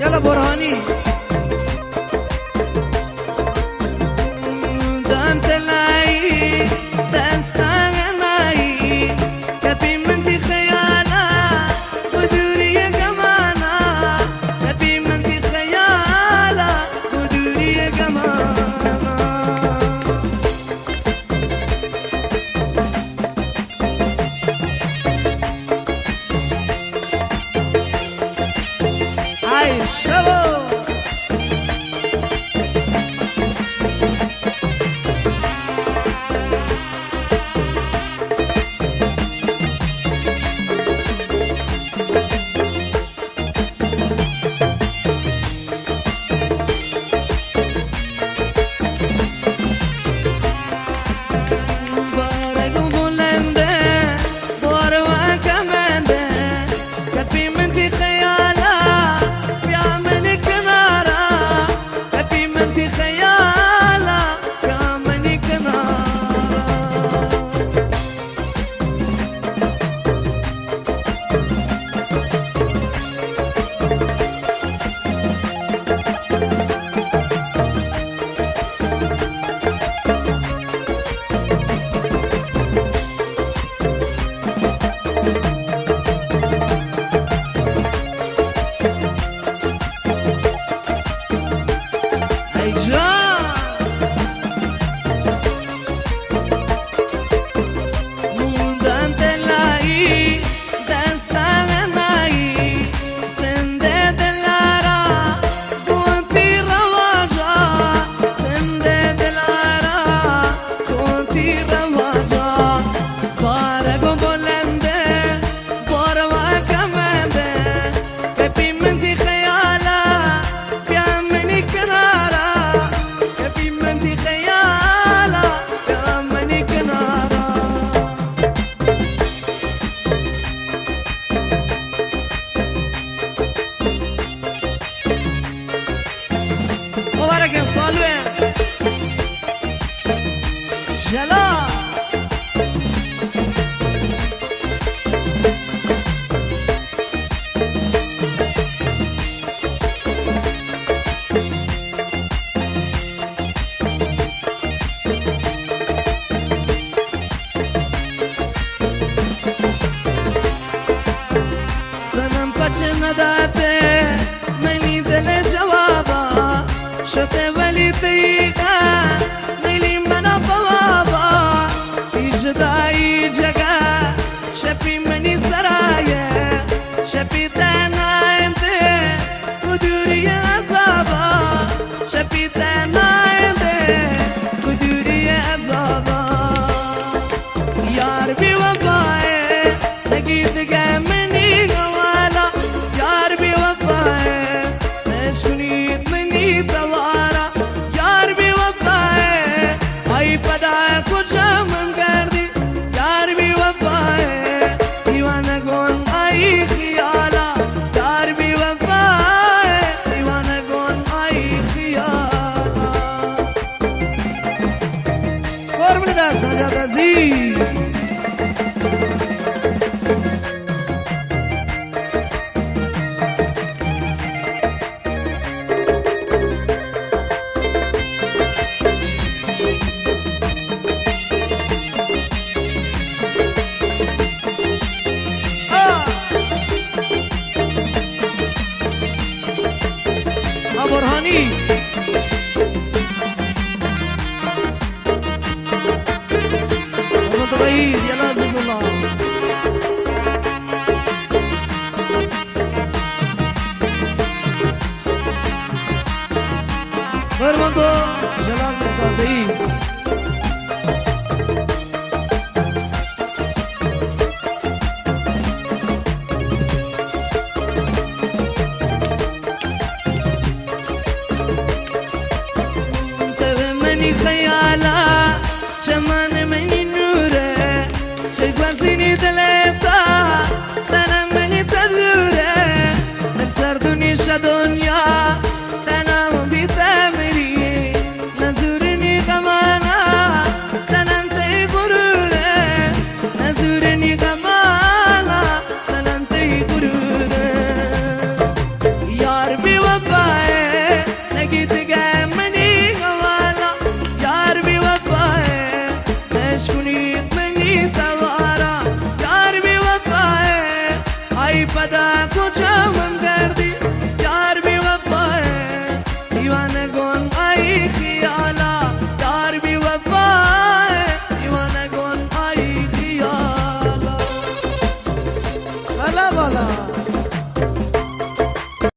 يلا برهاني ده انت العي ده السنعي كفي من دي خيالة ودوري يا جمالة كفي من دي خيالة ودوري يا جمالة عايشة نداته مني دل جوابا شت ولي تيقا ميلي منا بوابا يجداي جگا شفي مني سرايا شفي تانا انت ودوري عذابا شفي تانا انت ودوري عذابا يار بي وفاي لقيت مني غوالا يار بي وفاي نشكنيت مني توارا يار بي وفاي اي پدا کجا من کردی یار بی وفاي دیوانه کن ای خیالا یار بی وفاي دیوانه کن ای خیالا قربون دست حاجت عزیز الرئيس